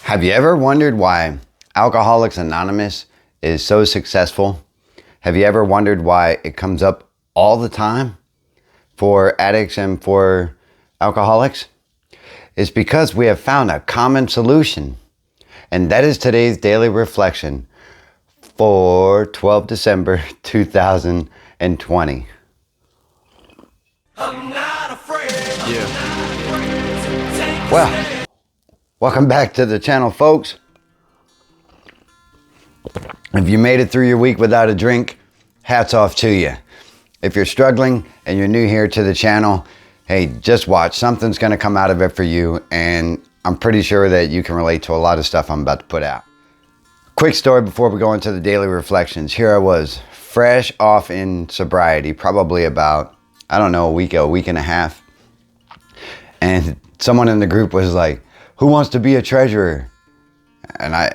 Have you ever wondered why Alcoholics Anonymous is so successful? Have you ever wondered why it comes up all the time for addicts and for alcoholics? It's because we have found a common solution. And that is today's daily reflection for 12 December 2020. I'm not afraid. Well, welcome back to the channel, folks. If you made it through your week without a drink, hats off to you. If you're struggling and you're new here to the channel, hey, just watch. Something's going to come out of it for you, and I'm pretty sure that you can relate to a lot of stuff I'm about to put out. Quick story before we go into the daily reflections. Here I was, fresh off in sobriety, probably about, I don't know, a week and a half. And someone in the group was like, "Who wants to be a treasurer?" And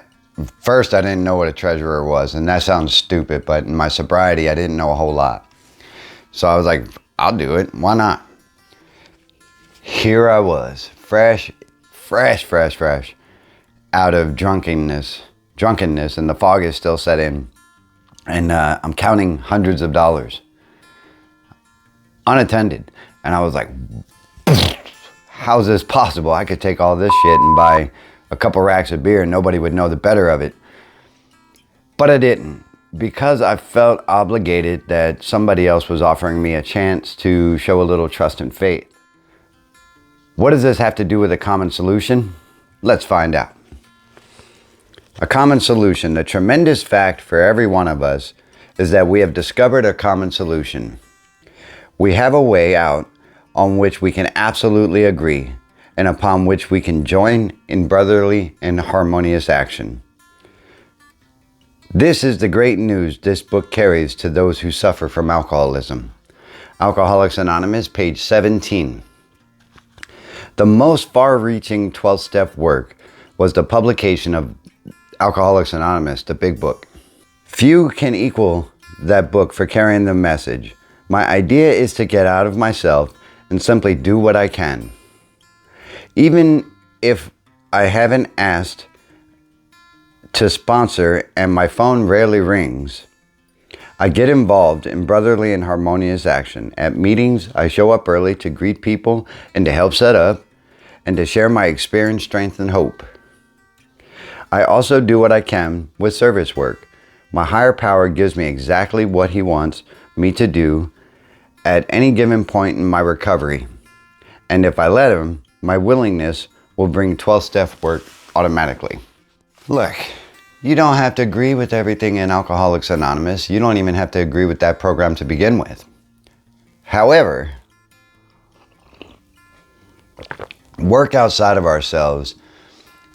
first I didn't know what a treasurer was, and that sounds stupid, but in my sobriety I didn't know a whole lot. So I was like, I'll do it, why not? Here I was, fresh out of drunkenness, and the fog is still set in, and I'm counting hundreds of dollars unattended, and I was like, how's this possible? I could take all this shit and buy a couple racks of beer and nobody would know the better of it. But I didn't, because I felt obligated that somebody else was offering me a chance to show a little trust and faith. What does this have to do with a common solution? Let's find out. A common solution, the tremendous fact for every one of us, is that we have discovered a common solution. We have a way out on which we can absolutely agree, and upon which we can join in brotherly and harmonious action. This is the great news this book carries to those who suffer from alcoholism. Alcoholics Anonymous, page 17. The most far-reaching 12-step work was the publication of Alcoholics Anonymous, the big book. Few can equal that book for carrying the message. My idea is to get out of myself and simply do what I can. Even if I haven't asked to sponsor and my phone rarely rings, I get involved in brotherly and harmonious action. At meetings, I show up early to greet people and to help set up and to share my experience, strength, and hope. I also do what I can with service work. My higher power gives me exactly what he wants me to do at any given point in my recovery. And if I let him, my willingness will bring 12-step work automatically. Look, you don't have to agree with everything in Alcoholics Anonymous. You don't even have to agree with that program to begin with. However, work outside of ourselves,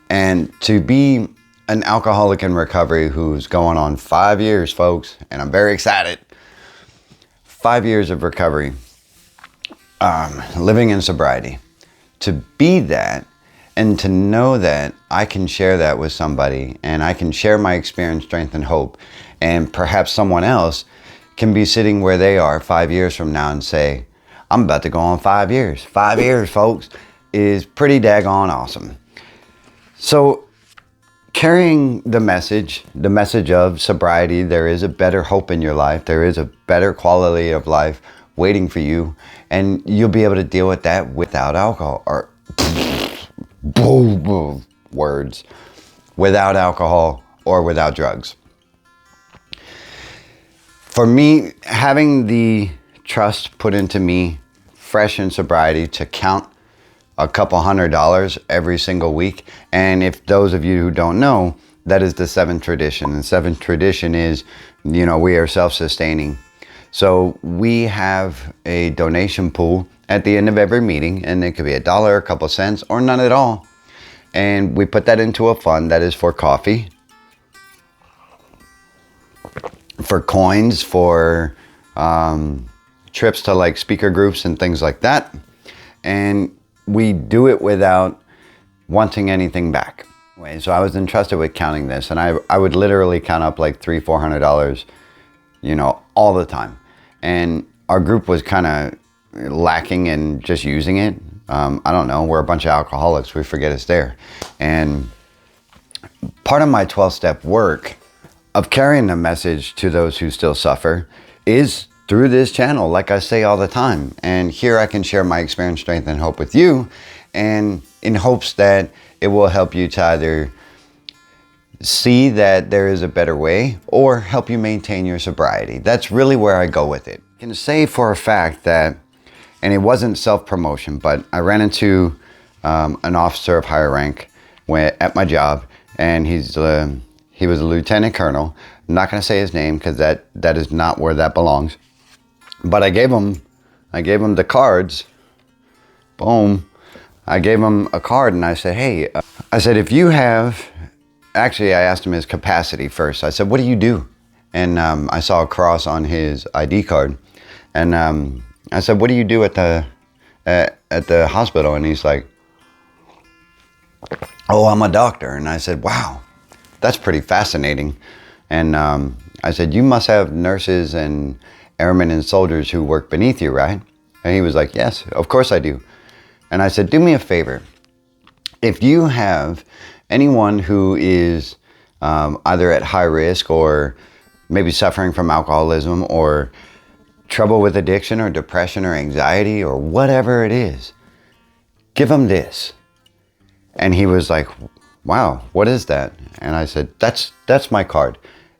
and to be an alcoholic in recovery who's going on 5 years, folks, and I'm very excited. 5 years of recovery, living in sobriety. To be that, and to know that I can share that with somebody, and I can share my experience, strength, and hope, and perhaps someone else can be sitting where they are 5 years from now and say, I'm about to go on 5 years. 5 years, folks, is pretty daggone awesome. So, carrying the message of sobriety, there is a better hope in your life. There is a better quality of life waiting for you, and you'll be able to deal with that without alcohol, or words, without alcohol or without drugs. For me, having the trust put into me fresh in sobriety to count a couple $100 every single week. And if those of you who don't know, that is the seventh tradition. And seventh tradition is, we are self-sustaining. So we have a donation pool at the end of every meeting, and it could be $1, a couple cents, or none at all. And we put that into a fund that is for coffee, for coins, for trips to like speaker groups and things like that. And we do it without wanting anything back. So I was entrusted with counting this, and I would literally count up like $300-400, all the time. And our group was kind of lacking in just using it. I don't know, we're a bunch of alcoholics, we forget it's there. And Part of my 12-step work of carrying the message to those who still suffer is through this channel, like I say all the time. And here I can share my experience, strength, and hope with you, and in hopes that it will help you to either see that there is a better way or help you maintain your sobriety. That's really where I go with it. I can say for a fact that, and it wasn't self-promotion, but I ran into an officer of higher rank at my job, and he was a lieutenant colonel. I'm not going to say his name because that is not where that belongs. But I gave him the cards. Boom. I gave him a card and I said, hey, I said, if you have, actually I asked him his capacity first. I said, what do you do? And I saw a cross on his ID card. And I said, what do you do at the hospital? And he's like, oh, I'm a doctor. And I said, wow, that's pretty fascinating. And I said, you must have nurses and airmen and soldiers who work beneath you, right? And he was like, yes, of course I do. And I said, do me a favor. If you have anyone who is either at high risk or maybe suffering from alcoholism or trouble with addiction or depression or anxiety or whatever it is, give them this. And he was like, wow, what is that? And I said, that's my card.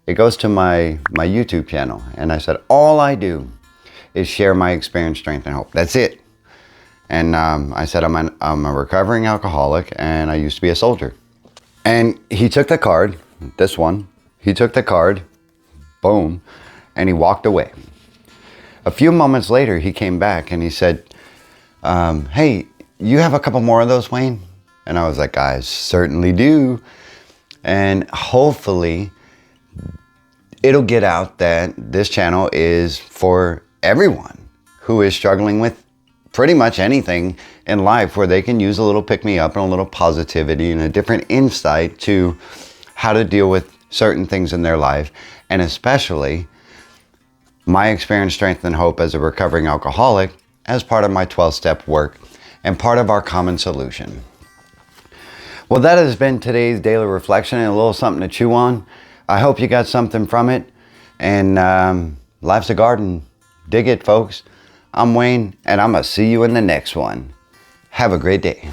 It goes to my YouTube channel. And I said, all I do is share my experience, strength, and hope. That's it. And I said, I'm a recovering alcoholic, and I used to be a soldier. And he took the card, this one. He took the card, boom, and he walked away. A few moments later, he came back and he said, hey, you have a couple more of those, Wayne? And I was like, I certainly do. And hopefully it'll get out that this channel is for everyone who is struggling with pretty much anything in life, where they can use a little pick-me-up and a little positivity and a different insight to how to deal with certain things in their life. And especially my experience, strength, and hope as a recovering alcoholic as part of my 12-step work and part of our common solution. Well, that has been today's daily reflection and a little something to chew on. I hope you got something from it. And life's a garden. Dig it, folks. I'm Wayne, and I'm going to see you in the next one. Have a great day.